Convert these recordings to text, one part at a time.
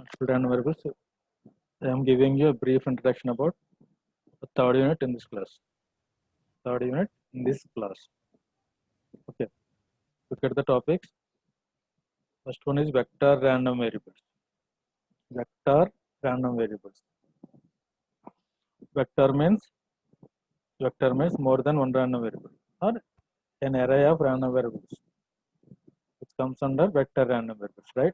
multiple random variables. I am giving you a brief introduction about the third unit in this class. Okay, look at the topics. First one is vector random variables. Vector random variables. Vector means more than one random variable or an array of random variables. It comes under vector random variables, right?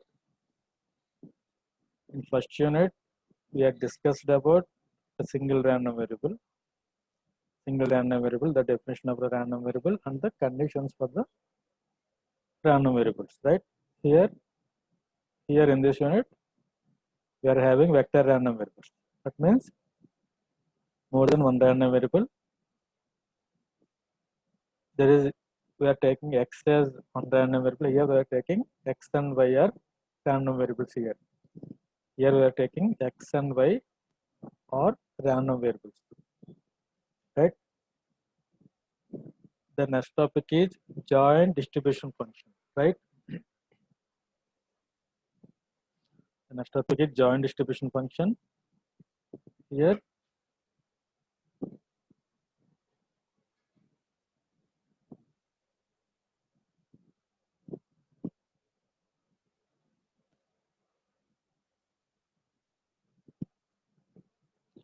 In first unit, we had discussed about a single random variable, the definition of a random variable, and the conditions for the random variables, right? Here in this unit, we are having vector random variables. That means more than one random variable. We are taking x as one random variable. Here we are taking x and y are random variables here. Here we are taking x and y are random variables, right? The next topic is joint distribution function, right? The next topic is joint distribution function. Here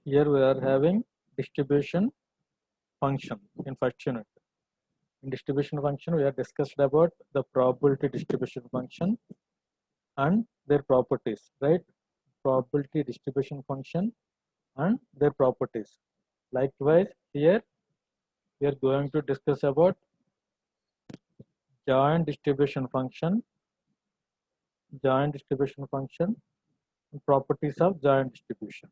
we are having distribution function in first unit. In distribution function, we have discussed about the probability distribution function and their properties, right? Probability distribution function and their properties. Likewise, here we are going to discuss about joint distribution function and properties of joint distribution.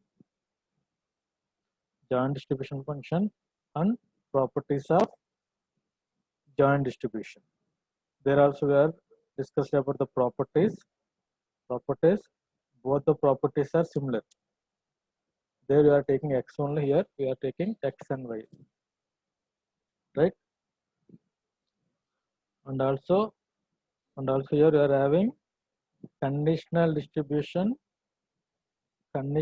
Joint distribution function and properties of joint distribution. There also we are discussing about the properties. Both the properties are similar. There we are taking x only, here we are taking x and y, right? And also here we are having conditional distribution and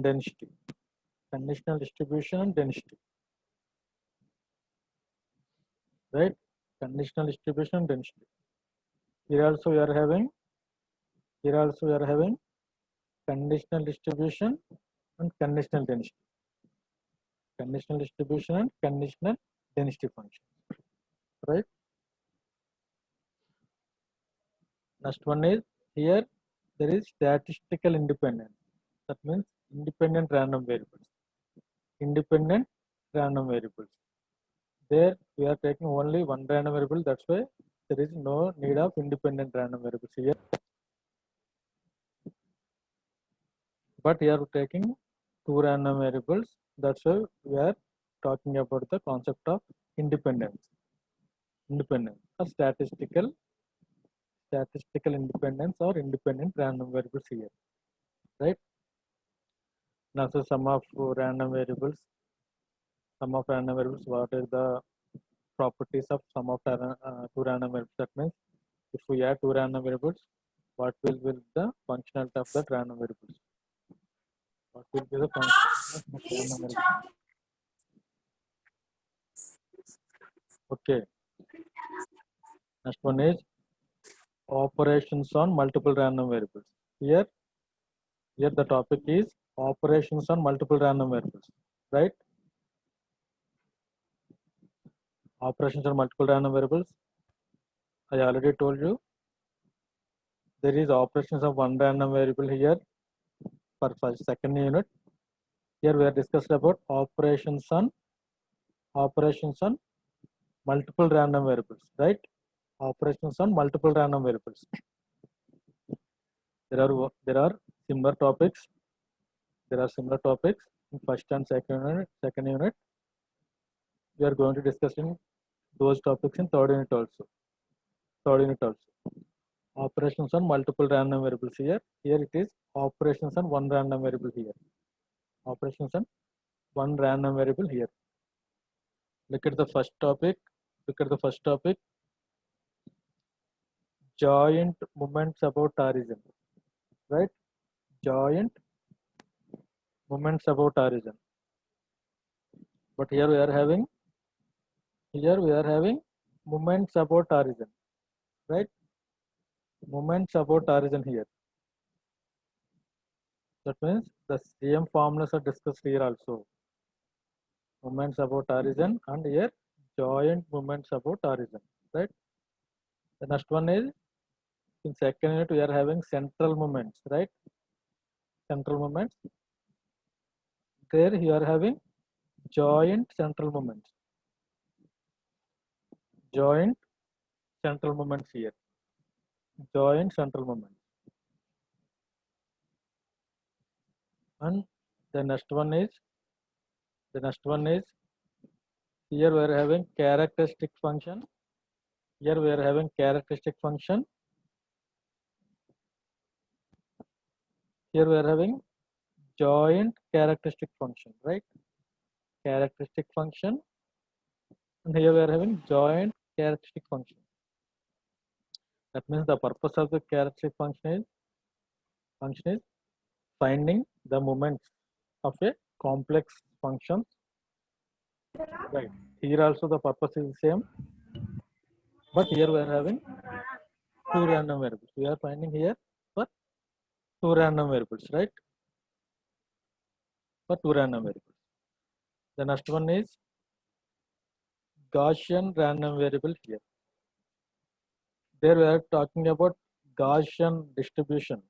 density. Right? Conditional distribution and density. Here also we are having conditional distribution and conditional density. Conditional distribution and conditional density function. Right? Next one is, here there is statistical independence. That means independent random variables. There we are taking only one random variable. That's why there is no need of independent random variables here. But here we are taking two random variables. That's why we are talking about the concept of independence or statistical independence or independent random variables here, right? Now, so sum of random variables. What are the properties of sum of two random variables? That means if we add two random variables, what will be the functionality of that random variables? What will be the functionality of random variables? Okay. Next one is operations on multiple random variables. Here the topic is operations on multiple random variables, right? Operations on multiple random variables. I already told you there is operations of one random variable here for second unit. Here we are discussed about operations on multiple random variables, right? Operations on multiple random variables. There are similar topics. In first and second unit. We are going to discuss in those topics in third unit also. Operations on multiple random variables here. Here it is operations on one random variable here. Look at the first topic. Joint moments about origin. Right? joint moments about origin. But here we are having moments about origin, right? Moments about origin here. That means the same formulas are discussed here also. Moments about origin and here joint moments about origin, right? The next one is in second unit we are having central moments, right? Central moments. There you are having joint central moments. Joint central moments here. Joint central moments. And the next one is here we are having characteristic function. Here we are having characteristic function. Here we are having joint characteristic function, right? Characteristic function. And here we are having joint characteristic function. That means the purpose of the characteristic function is finding the moments of a complex function. Right. Here also the purpose is the same. But here we are having two random variables. We are finding here for two random variables, right? For two random variables. The next one is Gaussian random variable here. There we are talking about Gaussian distribution.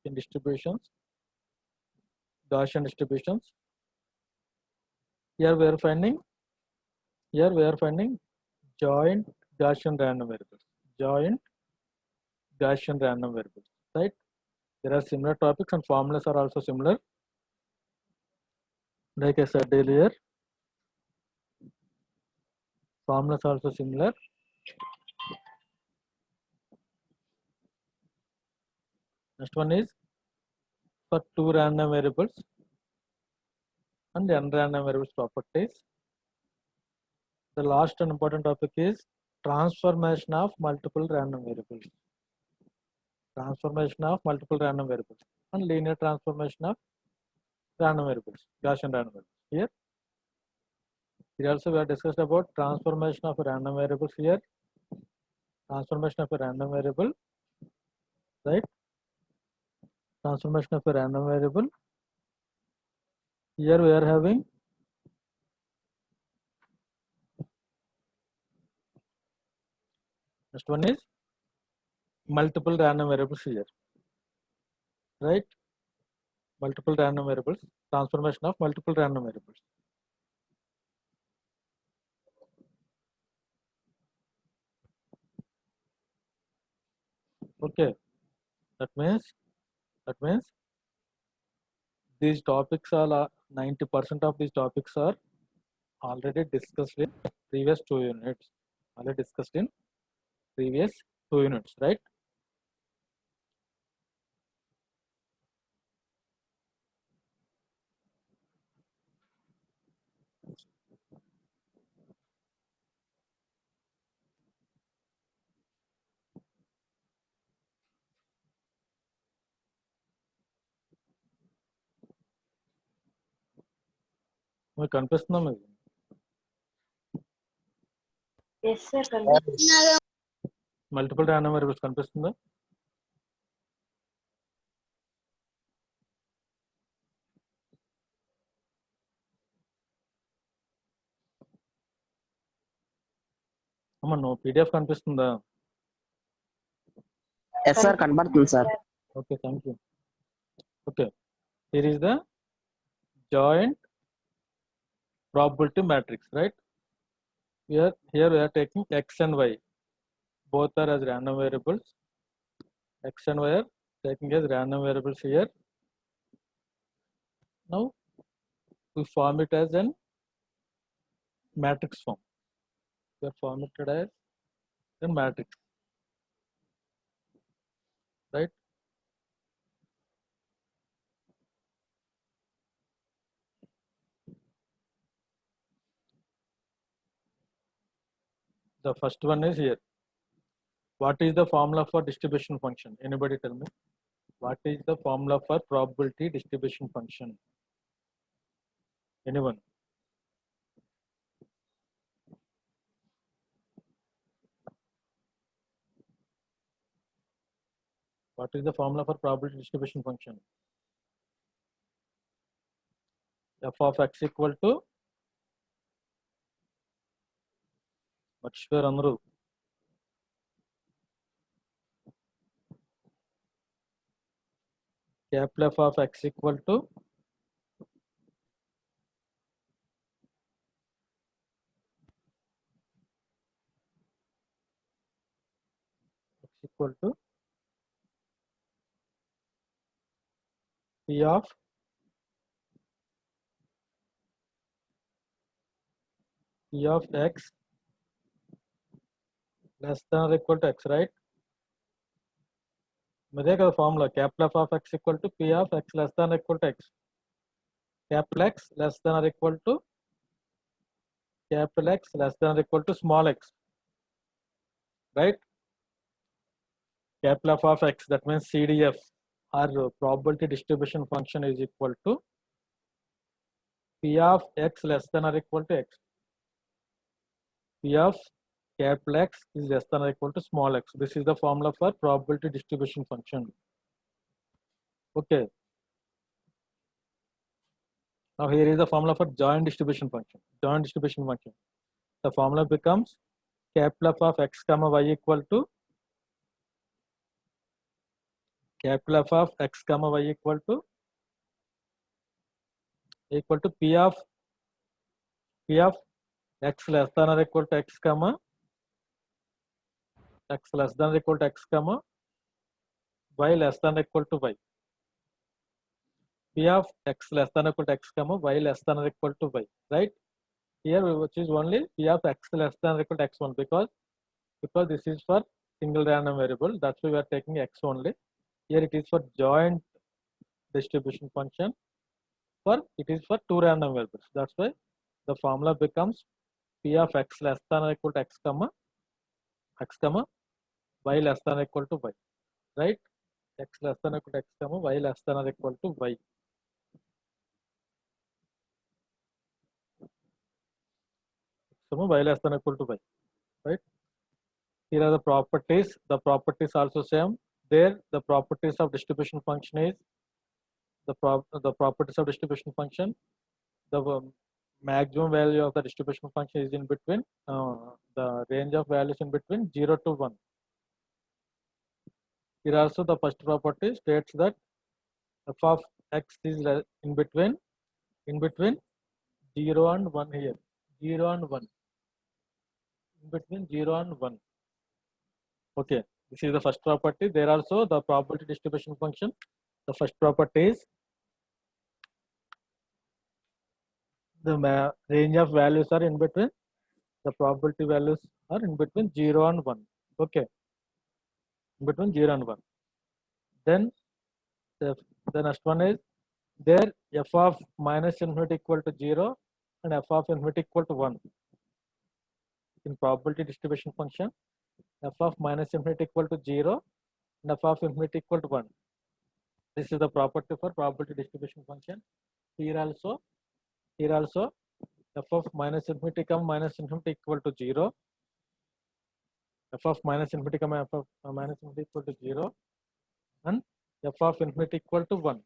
In distributions, Gaussian distributions. Here we are finding joint Gaussian random variables. Joint Gaussian random variables, right? There are similar topics and formulas are also similar. Like I said earlier, formulas are also similar. Next one is for two random variables and n random variables properties. The last and important topic is transformation of multiple random variables. Transformation of multiple random variables and linear transformation of random variables, Gaussian random variables. Here also we have discussed about transformation of a random variables here. Transformation of a random variable, right? Transformation of a random variable. Here we are having next one is multiple random variables here, right? Multiple random variables, transformation of multiple random variables. Okay, that means these topics are 90% of these topics are already discussed in previous 2 units. Already discussed in previous 2 units, right? మీకు కనిపిస్తుందా మీకు multiple random variables కనిపిస్తుందా అమ్మ no PDF కనిపిస్తుందా yes sir కనబడుతుంది sir okay thank you okay here is the joint probability matrix, right? Here we are taking x and y, both are as random variables. X and y are taking as random variables here. Now we form it as an matrix form. We are formatted as a matrix, right? The first one is here. What is the formula for distribution function? Anybody tell me? What is the formula for probability distribution function? Anyone? What is the formula for probability distribution function? F of x equal to మర్చిపోయారు అందరూ. Capital F of x equal to P of x less than or equal to x, right? ఇదే కదా formula. Capital F of x equal to P of x less than or equal to x. Capital X less than or equal to capital X less than or equal to small x, right? Capital F of x, that means CDF, or probability distribution function, is equal to P of x less than or equal to x. P of capital X is less than or equal to small x. This is the formula for probability distribution function. Okay. Now here is the formula for joint distribution function. Joint distribution function. The formula becomes capital F of x comma y equal to capital F of x comma y equal to P of x less than or equal to x comma x less than or equal to x comma y less than or equal to y. P of x less than or equal to x comma y less than or equal to y, right? Here we will choose only P of x less than or equal to x1 because this is for single random variable. That's why we are taking x only. Here it is for joint distribution function. It is for two random variables. That's why the formula becomes P of x less than or equal to x comma y less than or equal to y, right? X less than or equal to x comma y less than or equal to y. Y less than or equal to y, right? Here are the properties. The properties also same. There the properties of distribution function is the properties of distribution function. The maximum value of the distribution function is in between the range of values in between 0 to 1. Here also the first property states that f of x is in between 0 and 1 here. 0 and 1. In between 0 and 1. Okay, this is the first property. There also the probability distribution function. The first property is the range of values are in between, the probability values are in between 0 and 1. Okay, in between 0 and 1. Then the next one is there f of minus infinity equal to 0 and f of infinity equal to 1. In probability distribution function, f of minus infinity equal to 0 and f of infinity equal to 1. This is the property for probability distribution function. Here also f of minus infinity equal to 0, f of minus infinity f of minus infinity equal to 0, and f of infinity equal to 1.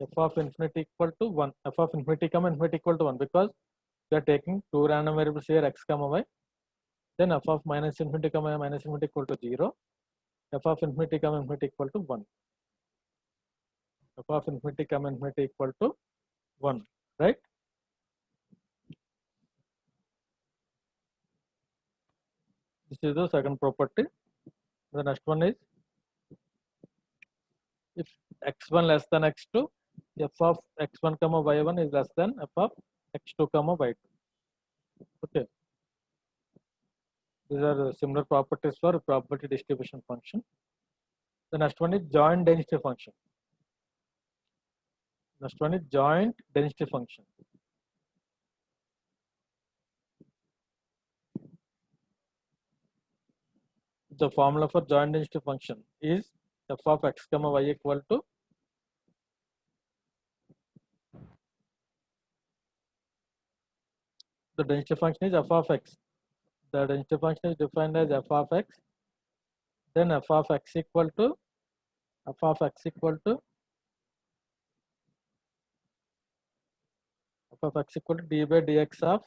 F of infinity equal to 1. F of infinity equal to 1 because we are taking two random variables here, x comma y. Then f of minus infinity equal to 0. F of infinity equal to 1. F of infinity equal to 1, right? This is the second property. The next one is if x1 less than x2, f of x1 comma y1 is less than f of x2 comma y2. Okay. These are similar properties for probability distribution function. The next one is joint density function. Next one is joint density function. The formula for joint density function is f of x comma y equal to the density function is f of x. The density function is defined as f of x. Then f of x equal to f of x equal to f of x equal to d by dx of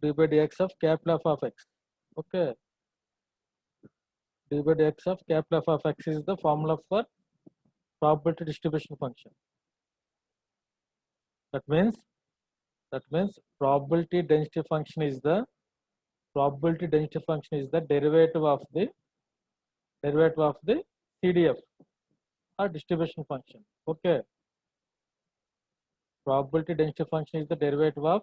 d by dx of capital F of x. Okay, d by dx of capital F of x is the formula for probability distribution function. That means probability density function is the derivative of the CDF or distribution function. Okay, probability density function is the derivative of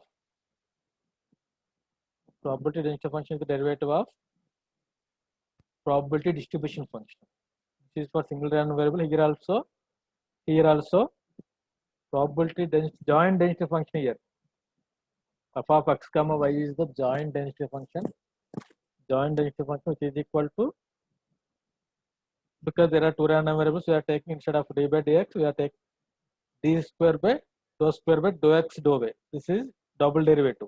probability distribution function. This is for single random variable. Here also probability density joint density function here. F of x comma y is the joint density function. Joint density function which is equal to, because there are two random variables, we are taking instead of d by dx, we are taking d square by dou x dou y. This is double derivative.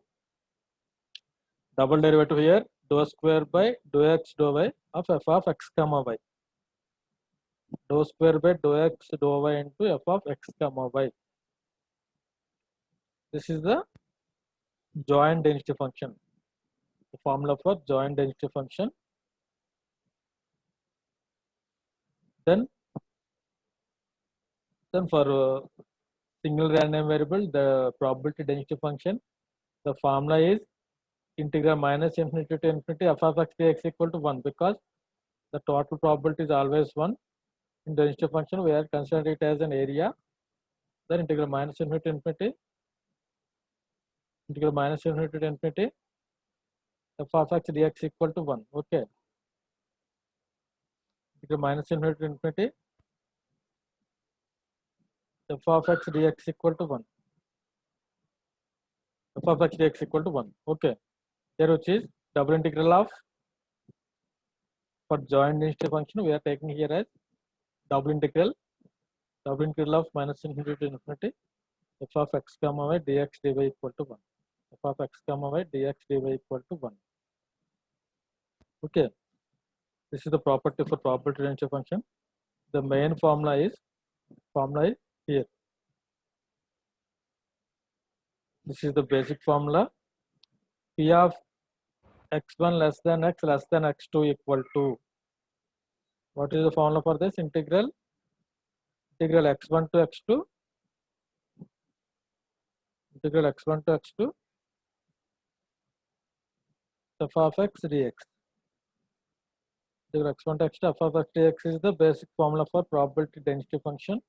Double derivative here, dou square by dou x dou y of f of x comma y. Dou square by dou x dou y into f of x comma y. This is the joint density function. The formula for joint density function. Then for single random variable, the probability density function, the formula is integral minus infinity to infinity f of x dx equal to 1, because the total probability is always 1. In the density function, we are considering it as an area. Then integral minus infinity to infinity f of x dx equal to 1. Okay. Integral minus infinity to infinity f of x dx equal to 1. F of x dx equal to 1. Okay. Here which is double integral of, for joint density function, we are taking here as double integral of minus infinity to infinity f of x comma y dx dy equal to 1. F of x comma y dx dy equal to 1. Okay. This is the property for probability density function. The main formula is here. This is the basic formula. P of x1 less than x less than x2 equal to, what is the formula for this? Integral x1 to x2, f of x dx. Integral x1 to x2 f of x dx is the basic formula for probability density function.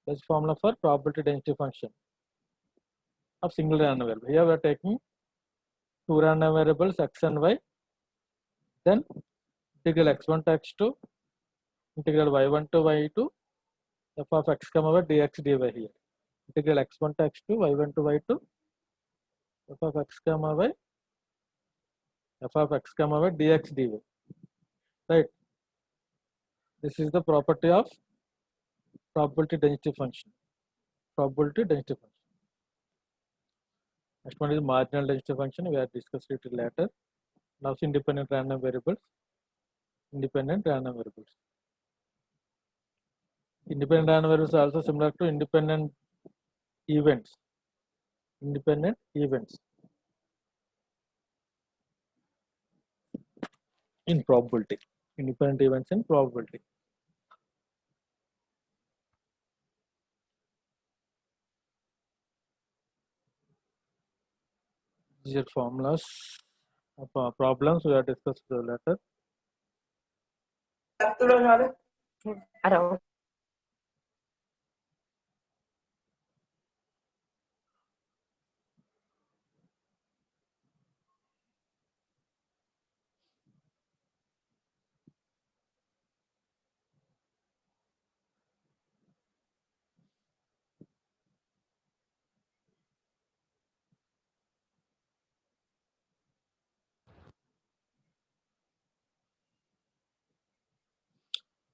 Basic formula for probability density function of single random variable. Here we are taking two random variables x and y. Then integral x1 to x2, integral y1 to y2, f of x comma y dx dy here. Integral x1 to x2, y1 to y2, f of x comma y dx dy. Right. This is the property of probability density function. Next one is marginal density function. We have discussed it later. Now independent random variables. Independent random variables are also similar to independent events. In probability. Independent events in probability. These are formulas of problems we have discussed later.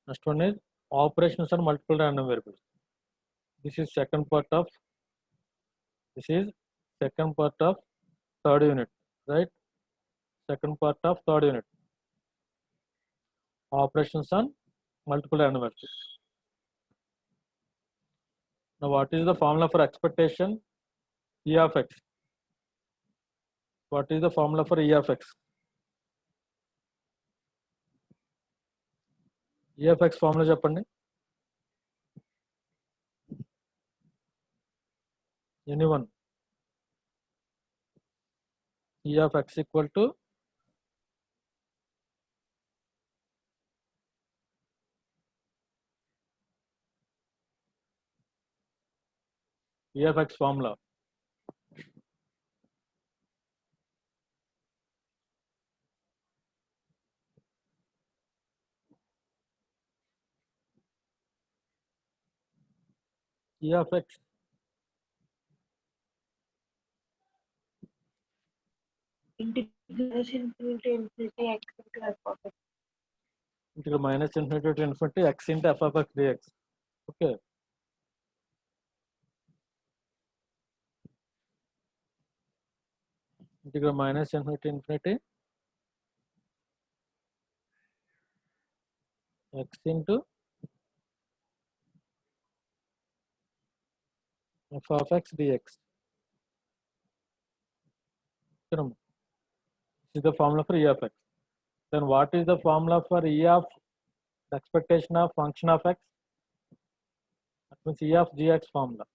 Next one is operations on multiple random variables. This is second part of third unit, right? Second part of third unit. Operations on multiple random variables. Now, what is the formula for expectation E of x? What is the formula for E of x? E of x formula చెప్పండి. Anyone? E of x equal to E of x formula. E of x Integration into infinity x into f of x. integral minus infinity to infinity x into f of x dx. Okay. Integral minus infinity to infinity x into f of x dx. This is the formula for E of x. Then what is the formula for E of the expectation of function of x? That means E of gx formula.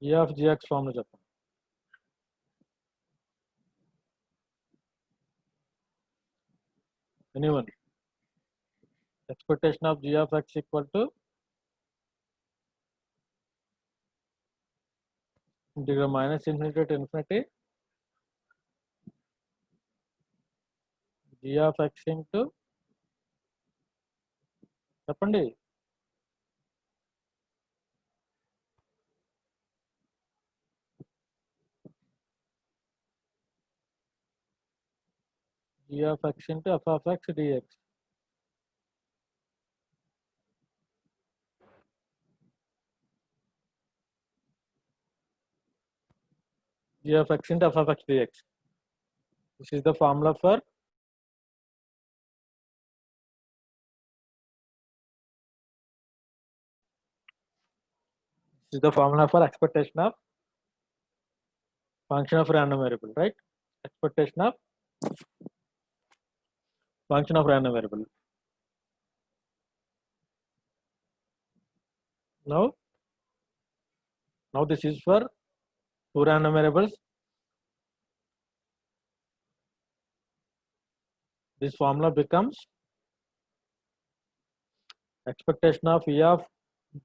E of gx formula చెప్పండి. Anyone? Expectation of g of x equal to integral minus infinity to infinity g of x into చెప్పండి. G of x into f of x dx. G of x into f of x dx. This is the formula for expectation of function of random variable, right? Expectation of function of random variable. Now this is for two random variables. This formula becomes expectation of E of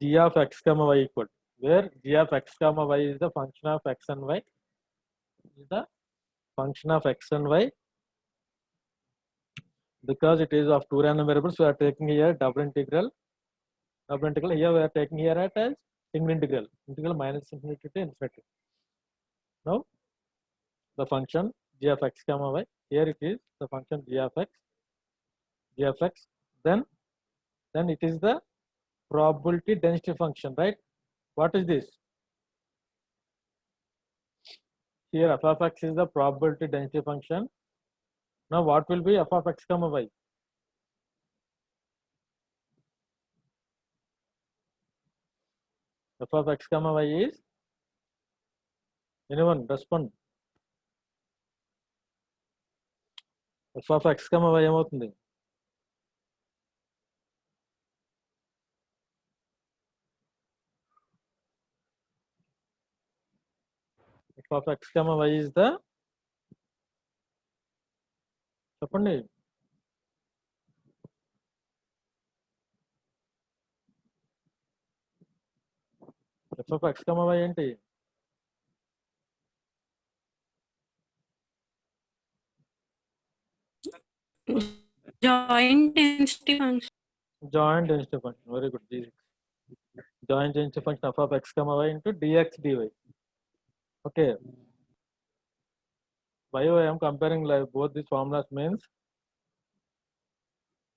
g of x comma y equal, where g of x comma y is the function of x and y, is the function of x and y. Because it is of two random variables, we are taking here double integral. Here we are taking here at as single integral minus infinity to infinity. Now the function g of x comma y, here it is the function g of x, then it is the probability density function, right? What is this? Here f of x is the probability density function. Now what will be f of x comma y? F of x comma y is, anyone respond? F of x comma y ఏమవుతుంది? F of x comma y is the, చెప్పండి. F of x comma y ఏంటి? Joint density function. Joint density function. Very good. Joint density function f of x comma y into dx dy. Okay, why I am comparing like both these formulas means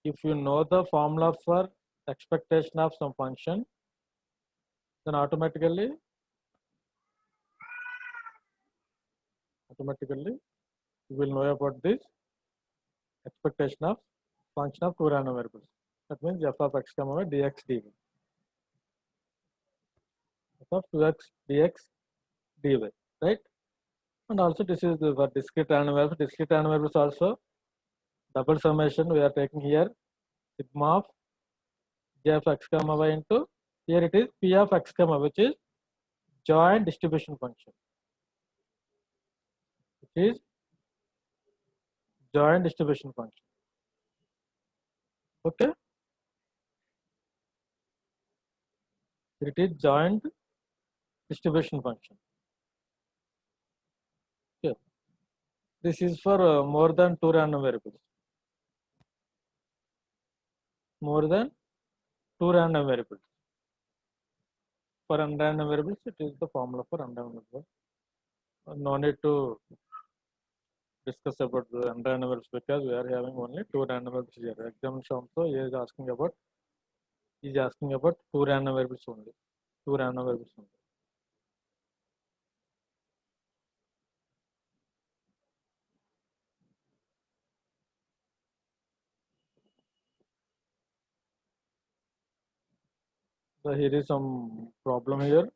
if you know the formula for expectation of some function, then automatically you will know about this expectation of function of two random variables. That means f of x comma y dx dy. F of 2x dx dy, right? And also this is the for discrete random variables. Discrete random variables also double summation we are taking here sigma of j of x comma y into here it is p of x comma, which is joint distribution function. It is joint distribution function. Okay, it is joint distribution function. Okay, this is for more than two random variables. More than two random variables. For unrandom variables, it is the formula for unrandom variables. No need to discuss about the unrandom variables because we are having only two random variables here. Example also he is asking about two random variables only. Two random variables only. So here is some problem here.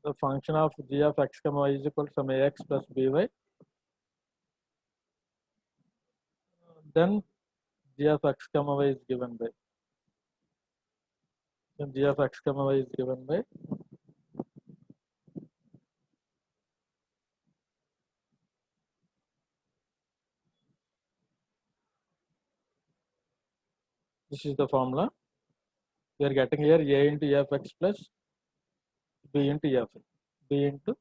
The function of g of x comma y is equal to some ax plus by. Then g of x comma y is given by. Then g of x comma y is given by. This is the formula. We are getting here a into e of x plus b into e of y. B into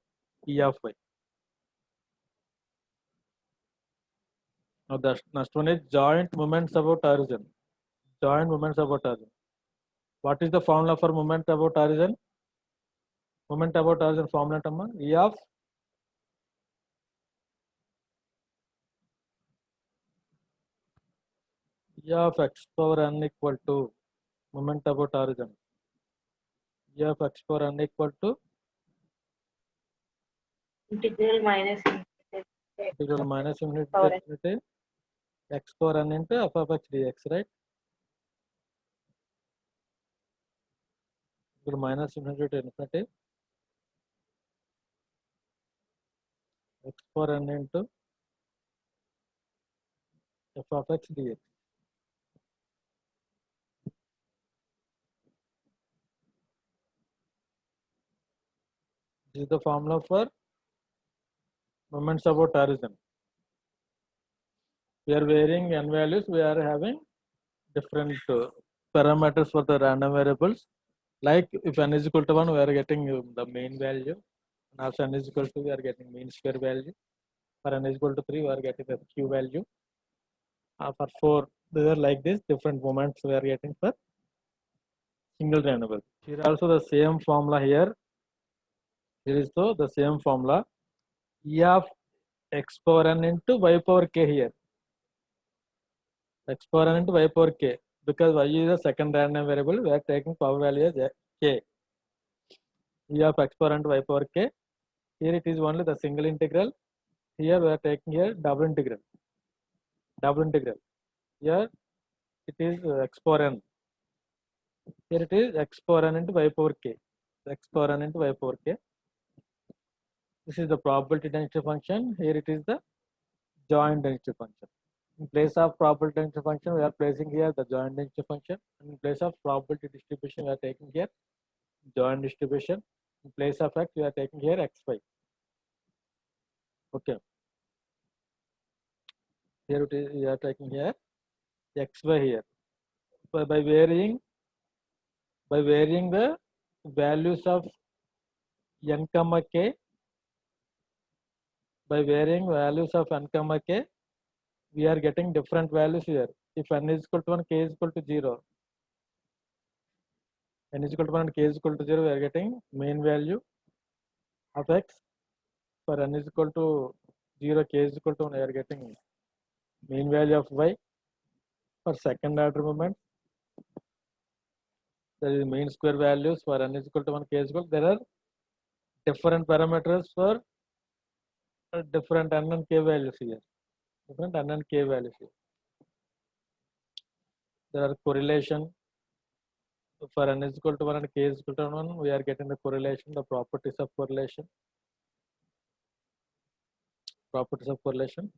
e of y. Now the next one is joint moments about origin. Joint moments about origin. What is the formula for moment about origin? Moment about origin formula tamma e of x power n equal to moment about origin. E of x power n equal to Integral minus integral minus infinity power to infinity x power n into f of x dx, right? Integral minus infinity to infinity x power n into f of x dx. This is the formula for moments about origin. We are varying n values. We are having different parameters for the random variables. Like if n is equal to 1, we are getting the mean value. And also n is equal to, we are getting mean square value. For n is equal to 3, we are getting the q value. For 4, they are like this, different moments we are getting for single random variable. Here also the same formula here. Here is the same formula. E of x power n into y power k here. X power n into y power k. Because y is a second random variable, we are taking power value as k. E of x power n to y power k. Here it is only the single integral. Here we are taking here double integral. Double integral. Here it is x power n. Here it is x power n into y power k. X power n into y power k. This is the probability density function. Here it is the joint density function. In place of probability density function, we are placing here the joint density function. And in place of probability distribution, we are taking here joint distribution. In place of x, we are taking here xy. Okay. Here it is, we are taking here xy here. By varying the values of n comma k, by varying values of n comma k, we are getting different values here. If n is equal to 1, k is equal to 0. N is equal to 1 and k is equal to 0, we are getting mean value. of x for n is equal to 0, k is equal to 1, we are getting mean value of y for second order moment. There is mean square values for n is equal to 1, k is equal. There are different parameters for different n and k values here. Different n and k values here. There are correlation for n is equal to 1 and k is equal to 1. We are getting the correlation, the properties of correlation. Properties of correlation.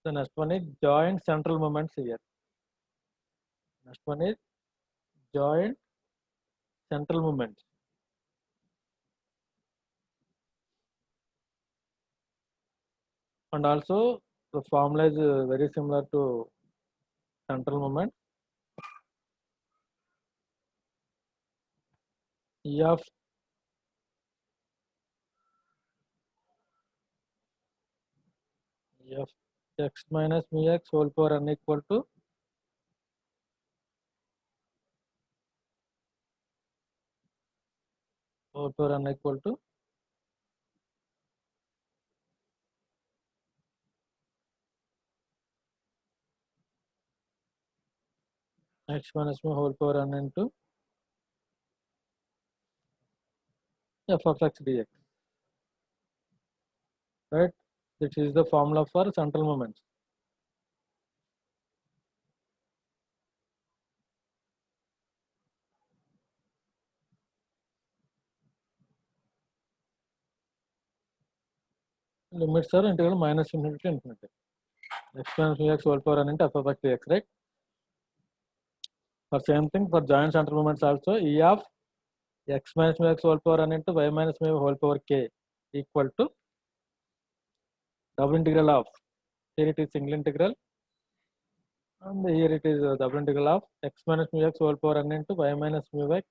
The next one is joint central moments here. Next one is joint central moments. And also the formula is very similar to central moment. E of x minus mu x whole power n equal to whole power n equal to x minus mu whole power n into f of x dx. Right? This is the formula for central moments. Limits are integral minus infinity to infinity. X minus mu x whole power n into f of x dx, right? For same thing for joint central moments also, E of x minus mu x whole power n into y minus mu whole power k equal to double integral of, here it is single integral, and here it is double integral of x minus mu x whole power n into y minus mu x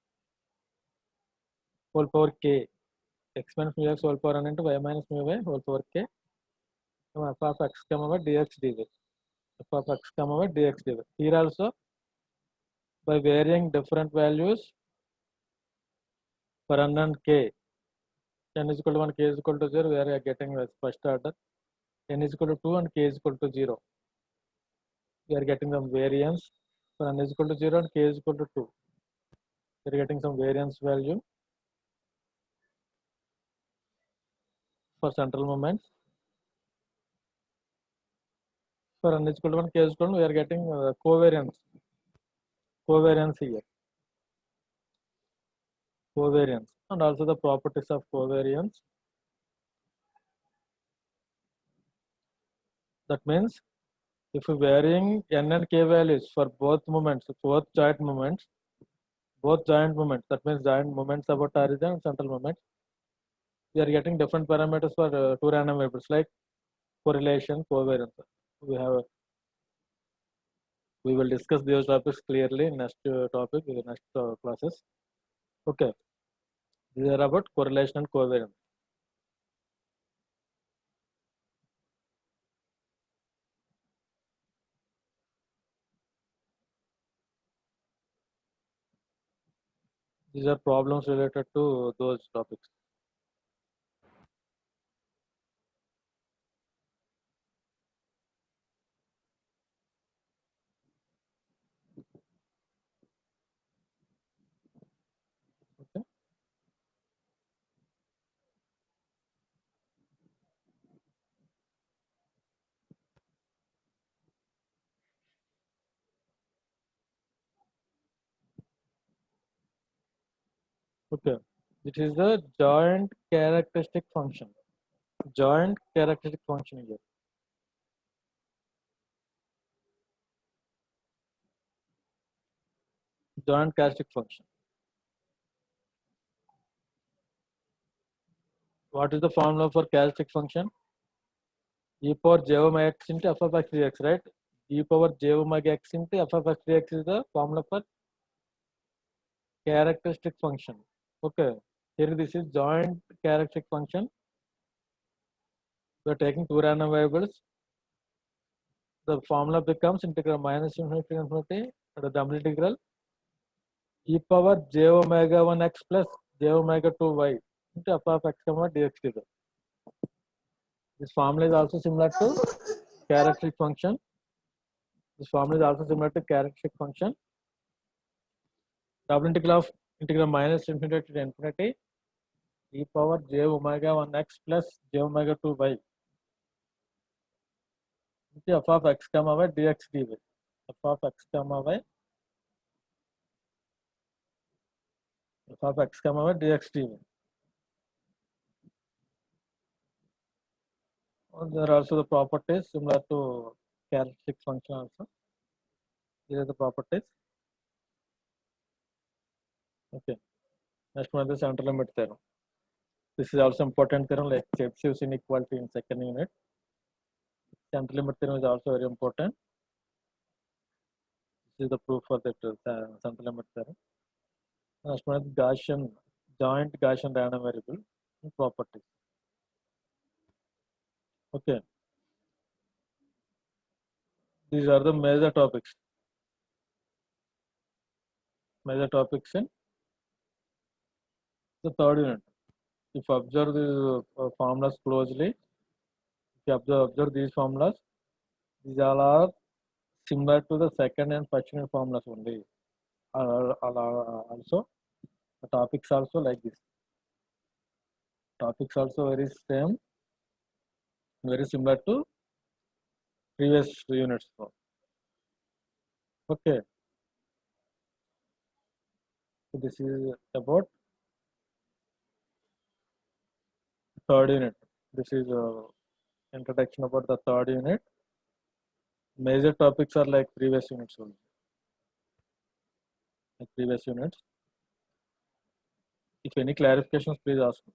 whole power k. X minus mu x whole power n into y minus mu y whole power k. F of x comma y dx dy. F of x comma y dx dy. Here also, by varying different values for n and k, n is equal to 1, k is equal to 0, we are getting the first order. N is equal to 2 and k is equal to 0. We are getting some variance for n is equal to 0 and k is equal to 2. We are getting some variance value for central moments. For n is equal to 1, k is equal to 1, we are getting covariance. Covariance here. Covariance. And also the properties of covariance. That means if we varying n and k values for both moments, both joint moments, that means joint moments about origin and central moments, we are getting different parameters for two random variables like correlation, covariance. We will discuss those topics clearly in next topic, in the next classes. Okay, these are about correlation and covariance. These are problems related to those topics. Okay. Okay, this is the joint characteristic function. Joint characteristic function here. Joint characteristic function. What is the formula for characteristic function? E power j omega x into f of x dx, right? E power j omega x into f of x dx is the formula for characteristic function. Okay, here this is joint characteristic function. We are taking two random variables. The formula becomes integral minus infinity to infinity, the double integral e power j omega 1 x plus j omega 2 y into f of x comma dx dy. This formula is also similar to characteristic function. This formula is also similar to characteristic function. Double integral of minus infinity to infinity e power j omega 1x plus j omega 2y into f of x comma y dx dy. F of x comma y f of x comma y dx dy. And there are also the properties similar to characteristic function also. These are the properties. Okay. Next one is the central limit theorem. This is also important theorem like Chebyshev inequality in second unit. Central limit theorem is also very important. This is the proof for that central limit theorem. Next one is Gaussian joint Gaussian random variable properties. Okay. These are the major topics. Major topics in the third unit. If you observe the formulas closely, if you observe these formulas, these all are similar to the second and first unit formulas only. Also, the topics also like this. Topics also very same, very similar to previous units. Okay. So this is about third unit. This is introduction about the third unit. Major topics are like previous units only. Like previous units. If any clarifications, please ask me.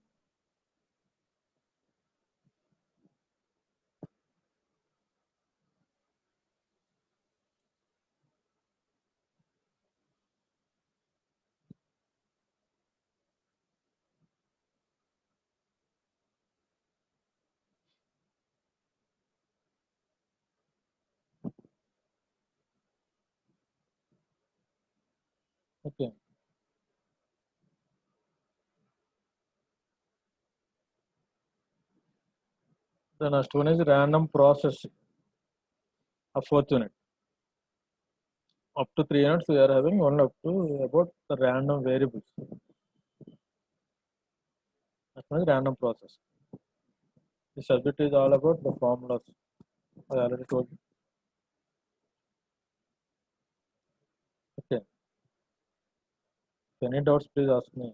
Okay. The next one is random processing of fourth unit. Up to 3 units, we are having one up to about the random variables. That means random process. The subject is all about the formulas. I already told you. Okay. If any doubts, please ask me.